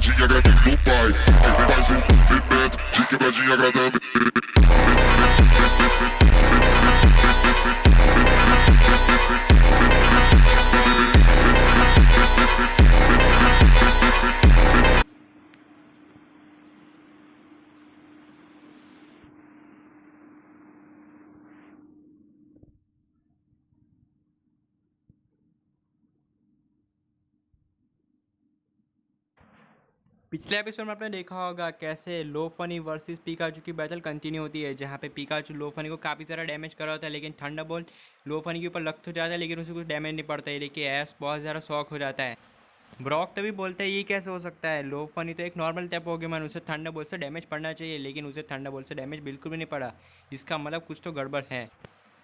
pegadinha grande do pai. Faz um movimento de quebradinha agradando. पिछले episode में आपने देखा होगा कैसे लो फनी वर्सेस पिकाचू की बैटल कंटिन्यू होती है, जहाँ पे पिकाचू लो फनी को काफ़ी सारा डैमेज कर रहा होता है, लेकिन थंडरबोल्ट लो फनी के ऊपर लग तो जाता है लेकिन उसे कुछ डैमेज नहीं पड़ता है। लेकिन ऐश बहुत ज़्यादा शॉक हो जाता है। ब्रॉक तभी बोलता है ये कैसे हो सकता है, लो फनी तो एक नॉर्मल टैप हो गया मैन, उसे थंडरबोल्ट से डैमेज पड़ना चाहिए, लेकिन उसे थंडरबोल्ट से डैमेज बिल्कुल भी नहीं पड़ा। इसका मतलब कुछ तो गड़बड़ है।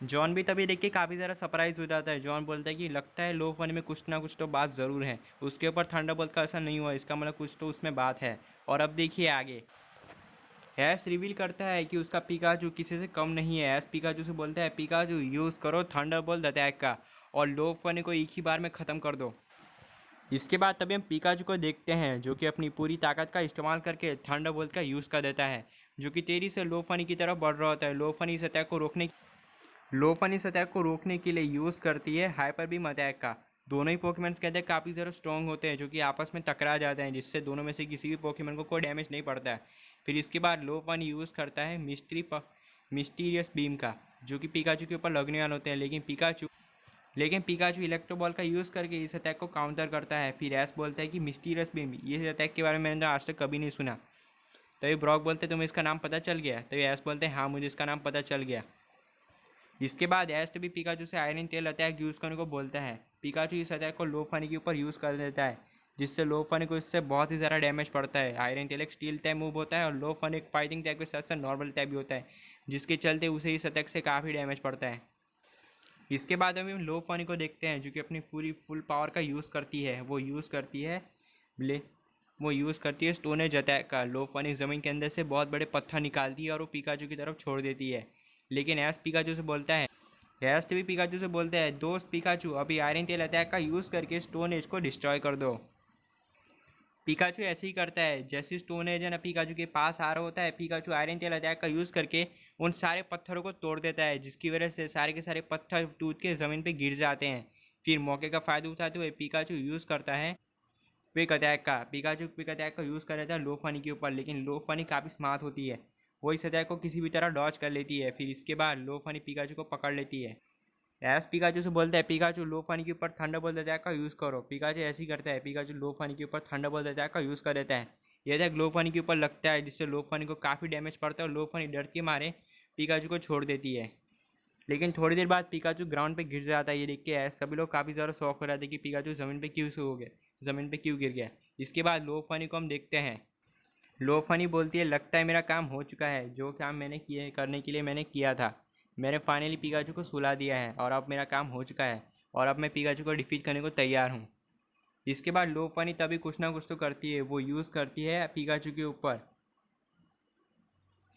जॉन भी तभी देख के काफ़ी ज़्यादा सरप्राइज हो जाता है। जॉन बोलता है कि लगता है लो फनी में कुछ ना कुछ तो बात ज़रूर है, उसके ऊपर थंडरबोल्ट का असर नहीं हुआ, इसका मतलब कुछ तो उसमें बात है। और अब देखिए आगे ऐश रिवील करता है कि उसका पिकाचू किसी से कम नहीं है। ऐश पिकाचू से बोलता है पिकाचू यूज़ करो थंडरबोल्ट अटैक का और लो फनी को एक ही बार में ख़त्म कर दो। इसके बाद तभी हम पिकाचू को देखते हैं जो कि अपनी पूरी ताकत का इस्तेमाल करके थंडरबोल्ट का यूज़ कर देता है, जो कि तेजी से लो फनी की तरफ बढ़ रहा होता है। लो फनी इस अटैक को रोकने के लिए यूज़ करती है हाइपर बीम अटैक का। दोनों ही पोकेमॉन्स कहते हैं काफ़ी ज़्यादा स्ट्रॉन्ग होते हैं, जो कि आपस में टकरा जाते हैं, जिससे दोनों में से किसी भी पोकेमॉन को कोई डैमेज नहीं पड़ता है। फिर इसके बाद लो फनी यूज़ करता है मिस्टीरियस बीम का, जो कि पिकाचू के ऊपर लगने वाले होते हैं, लेकिन पिकाचू इलेक्ट्रो बॉल का यूज़ करके इस अटैक को काउंटर करता है। फिर ऐश बोलता है कि मिस्टीरियस बीम, ये अटैक के बारे में मैंने तो आज तक कभी नहीं सुना। तभी ब्रॉक बोलते तुम्हें इसका नाम पता चल गया। तभी ऐश बोलते हैं हाँ मुझे इसका नाम पता चल गया। इसके बाद ऐश तभी पिकाचू से आयरन टेल अटैक यूज़ करने को बोलता है। पिकाचू इस अटैक को लो फनी के ऊपर यूज़ कर देता है, जिससे लो फनी को इससे बहुत ही ज़्यादा डैमेज पड़ता है। आयरन टेल एक स्टील टाइप मूव होता है और लो फनी एक फाइटिंग टाइप के साथ साथ नॉर्मल टाइप भी होता है, जिसके चलते उसे इस अटैक से काफ़ी डैमेज पड़ता है। इसके बाद हम लो फनी को देखते हैं जो कि अपनी पूरी फुल पावर का यूज़ करती है। वो यूज़ करती है स्टोनेज अटैक का। लो फनी ज़मीन के अंदर से बहुत बड़े पत्थर निकालती है और वो पिकाचू की तरफ छोड़ देती है। लेकिन ऐश भी पिकाचू से बोलता है दोस्त पिकाचू अभी आयरन टेल अटैक का यूज़ करके स्टोन एज को डिस्ट्रॉय कर दो। पिकाचू ऐसे ही करता है। जैसे स्टोन एज है ना पिकाचू के पास आ रहा होता है, पिकाचू आयरन टेल अटैक का यूज़ करके उन सारे पत्थरों को तोड़ देता है, जिसकी वजह से सारे के सारे पत्थर टूट के ज़मीन पे गिर जाते हैं। फिर मौके का फ़ायदा उठाते हुए पिकाचू यूज़ करता है क्विक अटैक का यूज़ कर रहा था लो फनी के ऊपर, लेकिन लो फनी काफ़ी स्मार्ट होती है, वो इस अटैक को किसी भी तरह डॉज कर लेती है। फिर इसके बाद लो फनी पिकाचू को पकड़ लेती है। ऐश पिकाचू से बोलता है पिकाचू लो फनी के ऊपर थंडरबोल्ट अटैक का यूज़ करो। पिकाचू ऐसे ही करता है। पिकाचू लो फनी के ऊपर थंडरबोल्ट अटैक का यूज़ कर देता है। यह अटैक लो फनी के ऊपर लगता है, जिससे लो फनी को काफ़ी डैमेज पड़ता है और लो फनी डर के मारे पिकाचू को छोड़ देती है। लेकिन थोड़ी देर बाद पिकाचू ग्राउंड पे गिर जाता है। ये देख के ऐश सभी लोग काफ़ी ज़्यादा शौक हो रहे थे कि पिकाचू ज़मीन पे क्यों गिर गया। इसके बाद लो फनी को हम देखते हैं। लो फनी बोलती है लगता है मेरा काम हो चुका है, जो काम मैंने किए करने के लिए मैंने किया था, मैंने फाइनली पिकाचू को सुला दिया है और अब मेरा काम हो चुका है और अब मैं पिकाचू को डिफीट करने को तैयार हूँ। इसके बाद लो फनी तभी कुछ ना कुछ तो करती है। वो यूज़ करती है पिकाचू के ऊपर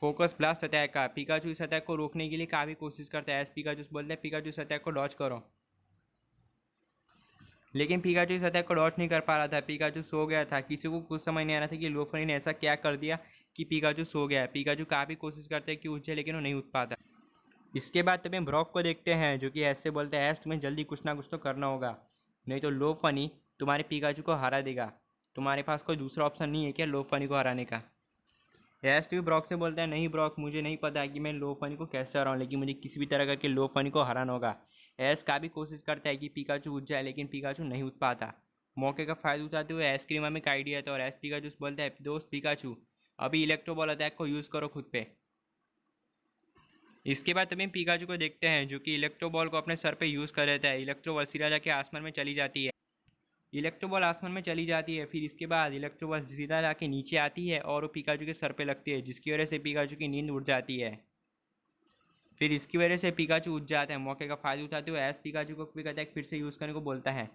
फोकस ब्लास्ट अटैक का। पिकाचू इस अटैक को रोकने के लिए काफ़ी कोशिश करता है। पिकाचू से बोलता है पिकाचू इस अटैक को डॉज करो, लेकिन पिकाचू इस अटैक को डॉज नहीं कर पा रहा था। पिकाचू सो गया था। किसी को कुछ समझ नहीं आ रहा था कि लो फनी ने ऐसा क्या कर दिया कि पिकाचू सो गया है। पिकाचू काफ़ी कोशिश करते हैं कि उठ जाए, लेकिन वो नहीं उठ पाता। इसके बाद तभी ब्रॉक को देखते हैं जो कि ऐसे बोलते हैं ऐश तुम्हें जल्दी कुछ ना कुछ तो करना होगा, नहीं तो लो फनी तुम्हारे पिकाचू को हरा देगा। तुम्हारे पास कोई दूसरा ऑप्शन नहीं है क्या लो फनी को हराने का। ऐश भी ब्रॉक से बोलता है नहीं ब्रॉक, मुझे नहीं पता कि मैं लो फनी को कैसे हराऊँ, लेकिन मुझे किसी भी तरह करके लो फनी को हराना होगा। ऐश का भी कोशिश करता है कि पिकाचू उठ जाए, लेकिन पिकाचू नहीं उठ पाता। मौके का फ़ायदा उठाते हुए ऐश के दिमाग में एक आइडिया था और ऐश पिकाचू से बोलता है दोस्त पिकाचू अभी इलेक्ट्रो बॉल अटैक को यूज़ करो खुद पे। इसके बाद तभी पिकाचू को देखते हैं जो कि इलेक्ट्रो बॉल को अपने सर पे यूज़ कर लेता है। इलेक्ट्रो बॉल सीधा जाके आसमान में चली जाती है। फिर इसके बाद इलेक्ट्रो बॉल सीधा जाके नीचे आती है और वो पिकाचू के सर पे लगती है, जिसकी वजह से पिकाचू की नींद उड़ जाती है। फिर इसकी वजह से पिकाचू उठ जाता है। मौके का फ़ायदा उठाते हुए ऐश पिकाचू को क्विक अटैक फिर से यूज़ करने को बोलता है।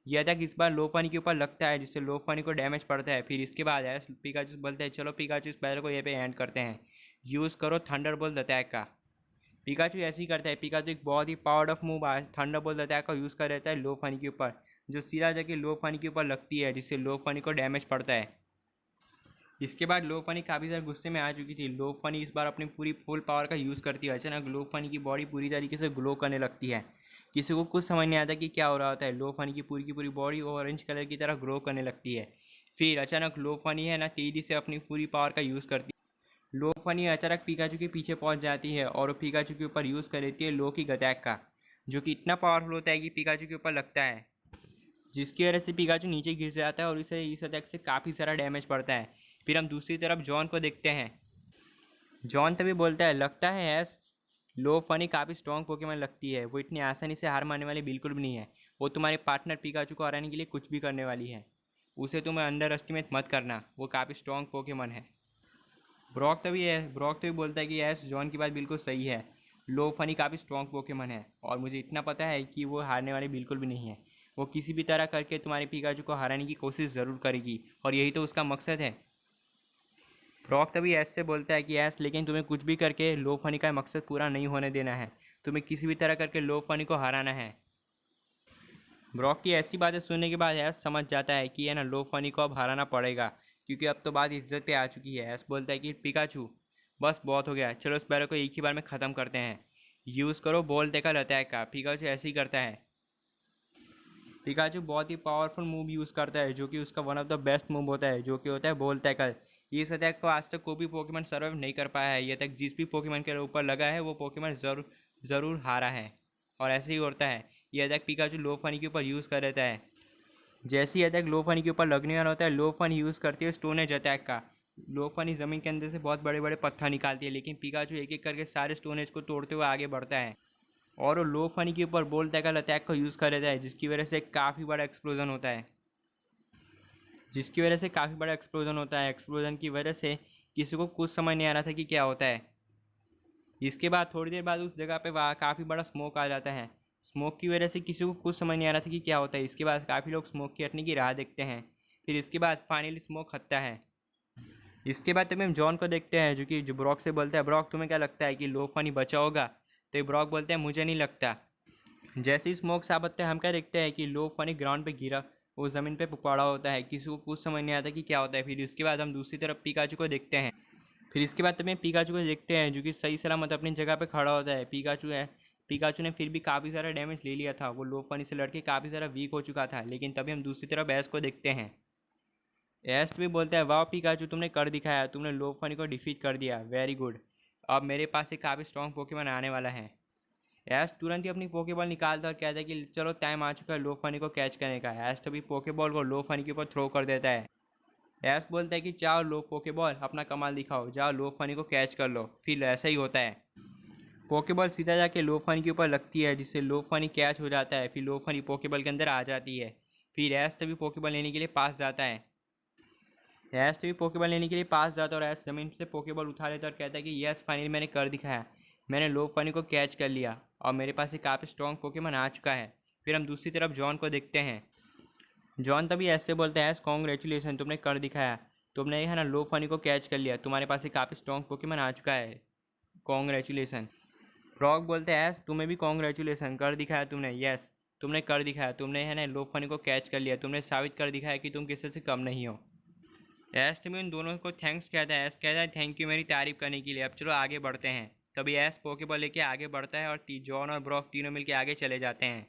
यह अटैक इस बार लो फनी के ऊपर लगता है, जिससे लो फनी को डैमेज पड़ता है। फिर इसके बाद ऐश पिकाचू से बोलता है चलो पिकाचू इस बैटल को यहाँ पे एंड करते हैं, यूज़ करो थंडरबोल्ट अटैक का। पिकाचू ऐसे ही करता है। पिकाचू एक बहुत ही powered of move thunderbolt attack का यूज़ कर रहता है लो फनी के ऊपर, जो सीधा जाके लो फनी के ऊपर लगती है, जिससे लो फनी को डैमेज पड़ता है। इसके बाद लो फनी काफ़ी ज़्यादा गुस्से में आ चुकी थी। लो फनी इस बार अपनी पूरी फुल पावर का यूज़ करती है। अचानक लो फनी की बॉडी पूरी तरीके से ग्लो करने लगती है। किसी को कुछ समझ नहीं आता कि क्या हो रहा होता है। लो फनी की पूरी बॉडी ऑरेंज कलर की तरह ग्लो करने लगती है। फिर अचानक लो फनी है ना तेज़ी से अपनी पूरी पावर का यूज़ करती है। लो फनी अचानक पिकाचू के पीछे पहुंच जाती है और वो पिकाचू के ऊपर यूज़ कर लेती है लो की अटैक का, जो कि इतना पावरफुल होता है कि पिकाचू के ऊपर लगता है, जिसकी वजह से पिकाचू नीचे गिर जाता है और इसे इस अटैक से काफ़ी सारा डैमेज पड़ता है। फिर हम दूसरी तरफ जॉन को देखते हैं। जॉन तभी बोलता है, लगता है ऐस लो फनी काफ़ी स्ट्रॉन्ग पोकेमॉन लगती है। वो इतनी आसानी से हार मानने वाली बिल्कुल भी नहीं है। वो तुम्हारे पार्टनर पिकाचू को हराने के लिए कुछ भी करने वाली है। उसे तुम्हें अंडर एस्टिमेट मत करना, वो काफ़ी स्ट्रॉन्ग पोकेमॉन है। ब्रॉक तभी बोलता है कि यस, जॉन की बात बिल्कुल सही है। लो फनी काफ़ी स्ट्रॉन्ग पोकेमॉन है और मुझे इतना पता है कि वो हारने वाली बिल्कुल भी नहीं है। वो किसी भी तरह करके तुम्हारे पिकाचू को हराने की कोशिश ज़रूर करेगी और यही तो उसका मकसद है। ब्रॉक तभी ऐस से बोलता है कि ऐस, लेकिन तुम्हें कुछ भी करके लो फनी का मकसद पूरा नहीं होने देना है। तुम्हें किसी भी तरह करके लो फनी को हराना है। ब्रॉक की ऐसी बातें सुनने के बाद ऐस समझ जाता है कि ना लो फनी को अब हराना पड़ेगा, क्योंकि अब तो बात इज्जत पे आ चुकी है। ऐस बोलता है कि पिकाचू बस बहुत हो गया, चलो इस बैरल को एक ही बार में ख़त्म करते हैं। यूज़ करो बोल देकर अटैक का। पिकाचू ऐसे ही करता है। पिकाचू बहुत ही पावरफुल मूव यूज़ करता है, जो कि उसका one of the best move होता है, जो कि होता है बोल टैकल। इस अटैक को आज तक कोई भी पोकेमॉन सर्वाइव नहीं कर पाया है। ये अटैक जिस भी पोकेमॉन के ऊपर लगा है वो पोकेमॉन ज़रूर हारा है, और ऐसे ही होता है। ये अटैक पिकाचू लो फनी के ऊपर यूज़ कर देता है। जैसे ही अटैक लो फनी के ऊपर लगने वाला होता है, लो फनी यूज़ करती है स्टोन एज अटैक का। लो फनी ज़मीन के अंदर से बहुत बड़े बड़े पत्थर निकालती है, लेकिन पिकाचू एक एक करके सारे स्टोन एज को तोड़ते हुए आगे बढ़ता है और वो लो फनी के ऊपर बोल टैकल अटैक को यूज़ कर देता है, जिसकी वजह से काफ़ी बड़ा एक्सप्लोजन होता है। एक्सप्लोजन की वजह से किसी को कुछ समझ नहीं आ रहा था कि क्या होता है। इसके बाद थोड़ी देर बाद उस जगह पे काफ़ी बड़ा स्मोक आ जाता है। स्मोक की वजह से किसी को कुछ समझ नहीं आ रहा था कि क्या होता है। इसके बाद काफ़ी लोग स्मोक की हटने की राह देखते हैं। फिर इसके बाद फाइनली स्मोक हटता है। इसके बाद तभी हम जॉन को देखते हैं, जो ब्रॉक से बोलता है, ब्रॉक तुम्हें क्या लगता है कि लो फनी बचा होगा? तो ये ब्रॉक बोलते हैं, मुझे नहीं लगता। जैसे ही स्मोक साफ होता है, हम क्या देखते हैं कि लो फनी ग्राउंड पे गिरा, वो ज़मीन पे पड़ा होता है। किसी को कुछ समझ नहीं आता कि क्या होता है। फिर इसके बाद हम दूसरी तरफ पिकाचू को देखते हैं। जो कि सही सलामत अपनी जगह पे खड़ा होता है। पिकाचू ने फिर भी काफ़ी सारा डैमेज ले लिया था। वो लो फनी से लड़के काफ़ी सारा वीक हो चुका था। लेकिन तभी हम दूसरी तरफ ऐश को देखते हैं। ऐश भी बोलता है, वाह पिकाचू, तुमने कर दिखाया, तुमने लो फनी को डिफीट कर दिया, वेरी गुड। अब मेरे पास एक काफ़ी स्ट्रॉन्ग पोकेमॉन आने वाला है। ऐश तुरंत ही अपनी पोकेबॉल निकालता और कहता है कि चलो टाइम आ चुका है लो फनी को कैच करने का। ऐश तभी पोकेबॉल को लो फनी के ऊपर थ्रो कर देता है। ऐश बोलता है कि जाओ लो पोकेबॉल, अपना कमाल दिखाओ, जाओ लो फनी को कैच कर लो। फिर ऐसा ही होता है। पोकेबॉल सीधा जाके लो फनी के ऊपर लगती है, जिससे लो फनी कैच हो जाता है। फिर लो फनी पोकेबॉल के अंदर आ जाती है। फिर ऐश तभी पोकेबॉल लेने के लिए पास जाता है। और ऐश ज़मीन से पोकेबॉल उठा लेता है और कहता है कि यस, फाइनली मैंने कर दिखाया, मैंने लो फनी को कैच कर लिया और मेरे पास एक काफ़ी स्ट्रॉन्ग पोकेमॉन आ चुका है। फिर हम दूसरी तरफ जॉन को देखते हैं। जॉन तभी ऐसे बोलता है, कॉन्ग्रेचुलेसन, तुमने कर दिखाया, तुमने है ना लो फनी को कैच कर लिया, तुम्हारे पास एक काफ़ी स्ट्रॉन्ग पोकेमॉन आ चुका है, कॉन्ग्रेचुलेसन। फ्रॉग बोलते हैं, तुम्हें भी कॉन्ग्रेचुलेसन, कर दिखाया तुमने, यस तुमने कर दिखाया, तुमने है ना लो फनी को कैच कर लिया, तुमने साबित कर दिखाया कि तुम किसी से कम नहीं हो। ऐश तभी उन दोनों को थैंक्स कहता है। ऐश कहता है, थैंक यू मेरी तारीफ करने के लिए, अब चलो आगे बढ़ते हैं। तभी ऐश पोकेबॉल लेके आगे बढ़ता है और जॉन और ब्रॉक तीनों मिलके आगे चले जाते हैं।